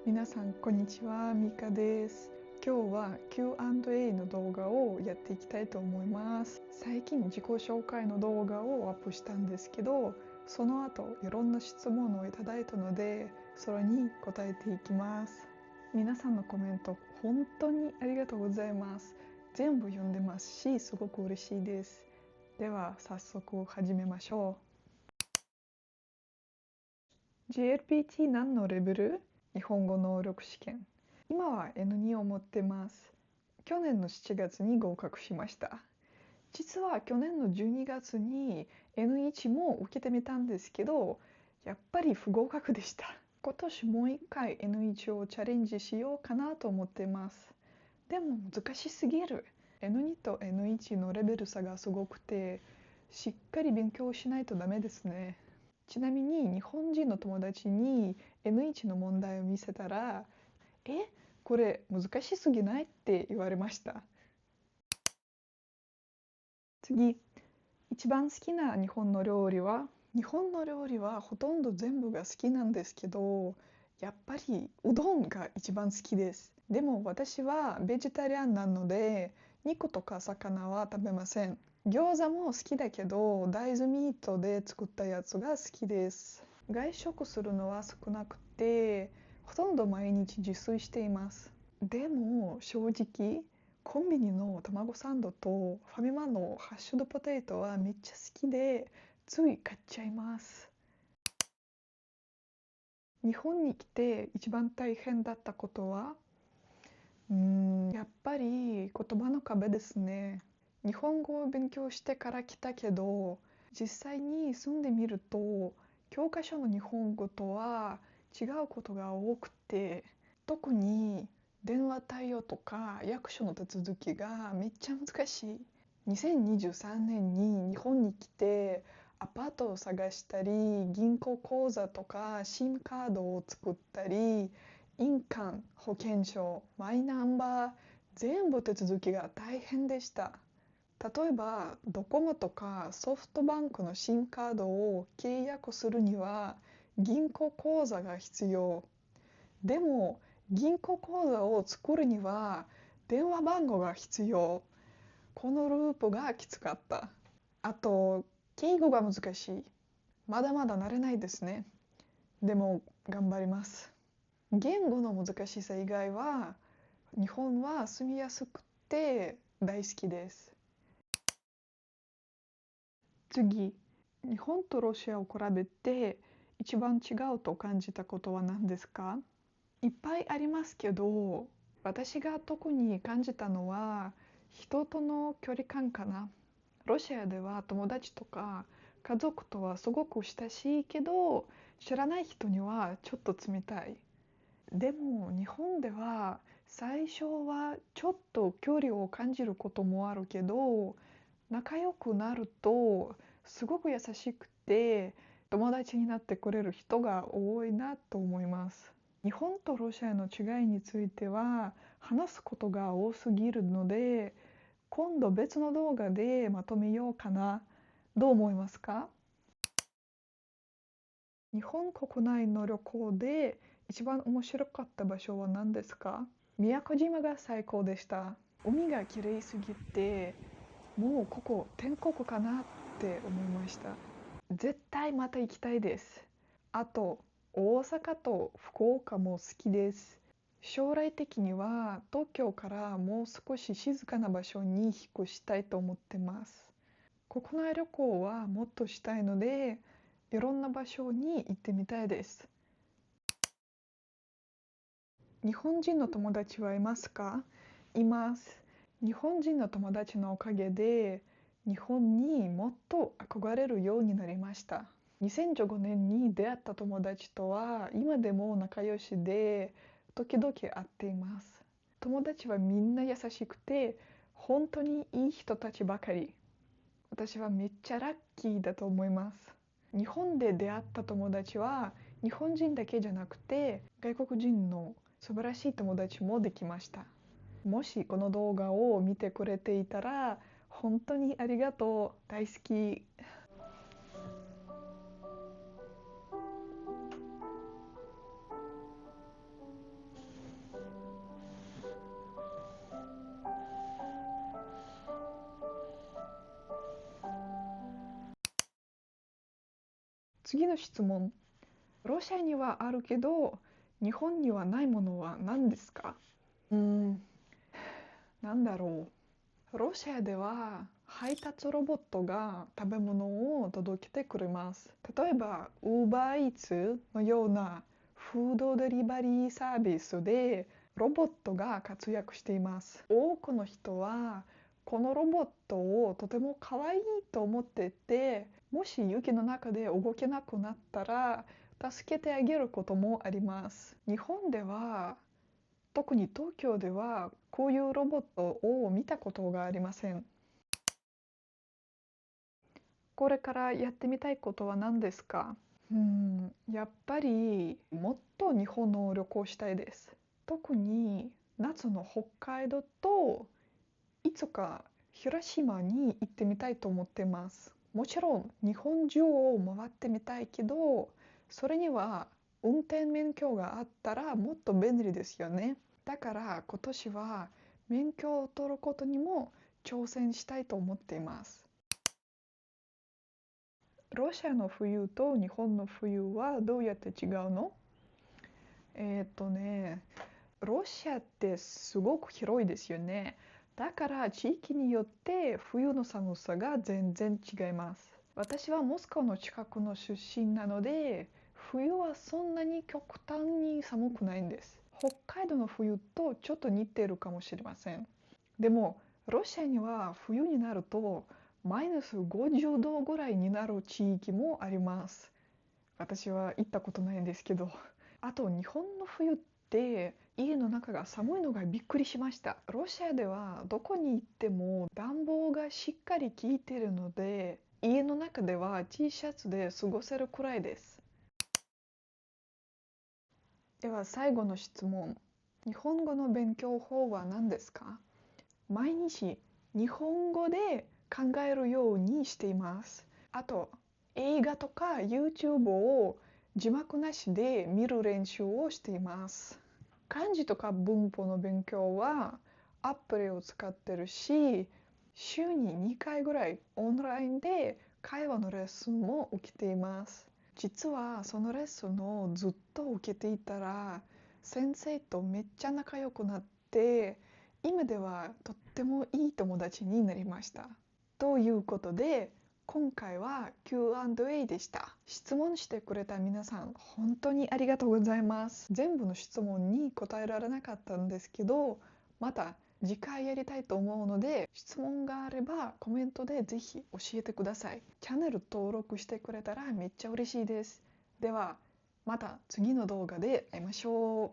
皆さんこんにちは、ミカです。今日は Q&A の動画をやっていきたいと思います。最近自己紹介の動画をアップしたんですけど、その後いろんな質問をいただいたので、それに答えていきます。皆さんのコメント本当にありがとうございます。全部読んでますし、すごく嬉しいです。では早速始めましょう。 GLPT 何のレベル？日本語能力試験。今は N2 を持ってます。去年の7月に合格しました。実は去年の12月に N1 も受けてみたんですけど、やっぱり不合格でした。今年もう一回 N1 をチャレンジしようかなと思ってます。でも難しすぎる。N2 と N1 のレベル差がすごくて、しっかり勉強しないとダメですね。ちなみに日本人の友達に N1 の問題を見せたら、これ難しすぎないって言われました。次、一番好きな日本の料理は？日本の料理はほとんど全部が好きなんですけど、やっぱりうどんが一番好きです。でも私はベジタリアンなので、肉とか魚は食べません。餃子も好きだけど、大豆ミートで作ったやつが好きです。外食するのは少なくて、ほとんど毎日自炊しています。でも正直、コンビニの卵サンドとファミマのハッシュドポテトはめっちゃ好きで、つい買っちゃいます。日本に来て一番大変だったことは？やっぱり言葉の壁ですね。日本語を勉強してから来たけど、実際に住んでみると、教科書の日本語とは違うことが多くて、特に電話対応とか役所の手続きがめっちゃ難しい。2023年に日本に来て、アパートを探したり、銀行口座とか SIM カードを作ったり、印鑑、保険証、マイナンバー、全部手続きが大変でした。例えばドコモとかソフトバンクの SIM カードを契約するには銀行口座が必要。でも銀行口座を作るには電話番号が必要。このループがきつかった。あと敬語が難しい。まだまだ慣れないですね。でも頑張ります。言語の難しさ以外は、日本は住みやすくて大好きです。次、日本とロシアを比べて一番違うと感じたことは何ですか？いっぱいありますけど、私が特に感じたのは人との距離感かな。ロシアでは友達とか家族とはすごく親しいけど、知らない人にはちょっと冷たい。でも日本では最初はちょっと距離を感じることもあるけど、仲良くなるとすごく優しくて友達になってくれる人が多いなと思います。日本とロシアの違いについては話すことが多すぎるので、今度別の動画でまとめようかな。どう思いますか？日本国内の旅行で一番面白かった場所は何ですか？宮古島が最高でした。海が綺麗すぎて、もうここ天国かなって思いました。絶対また行きたいです。あと、大阪と福岡も好きです。将来的には東京からもう少し静かな場所に引っ越したいと思ってます。国内旅行はもっとしたいので、いろんな場所に行ってみたいです。日本人の友達はいますか？います。日本人の友達のおかげで、日本にもっと憧れるようになりました。2015年に出会った友達とは今でも仲良しで、時々会っています。友達はみんな優しくて、本当にいい人たちばかり。私はめっちゃラッキーだと思います。日本で出会った友達は日本人だけじゃなくて外国人の素晴らしい友達もできました。もしこの動画を見てくれていたら本当にありがとう。大好き。次の質問。ロシアにはあるけど、日本にはないものは何ですか？なんだろう。ロシアでは配達ロボットが食べ物を届けてくれます。例えば、Uber Eats のようなフードデリバリーサービスでロボットが活躍しています。多くの人はこのロボットをとても可愛いと思っていて、もし雪の中で動けなくなったら助けてあげることもあります。日本では、特に東京ではこういうロボットを見たことがありません。これからやってみたいことは何ですか？やっぱりもっと日本を旅行したいです。特に夏の北海道といつか広島に行ってみたいと思ってます。もちろん日本中を回ってみたいけど、それには運転免許があったらもっと便利ですよね。だから今年は免許を取ることにも挑戦したいと思っています。ロシアの冬と日本の冬はどうやって違うの？えーっとね、ロシアってすごく広いですよね。だから地域によって冬の寒さが全然違います。私はモスクワの近くの出身なので、冬はそんなに極端に寒くないんです。北海道の冬とちょっと似ているかもしれません。でも、ロシアには冬になるとマイナス50度ぐらいになる地域もあります。私は行ったことないんですけど。あと日本の冬って家の中が寒いのがびっくりしました。ロシアではどこに行っても暖房がしっかり効いているので、家の中では T シャツで過ごせるくらいです。では最後の質問。日本語の勉強法は何ですか？毎日日本語で考えるようにしています。あと、映画とか YouTube を字幕なしで見る練習をしています。漢字とか文法の勉強はアプリを使ってるし、週に2回ぐらいオンラインで会話のレッスンも受けています。実はそのレッスンをずっと受けていたら、先生とめっちゃ仲良くなって、今ではとってもいい友達になりました。ということで、今回は Q&A でした。質問してくれた皆さん、本当にありがとうございます。全部の質問に答えられなかったんですけど、また次回やりたいと思うので、質問があればコメントでぜひ教えてください。チャンネル登録してくれたらめっちゃ嬉しいです。では、また次の動画で会いましょう。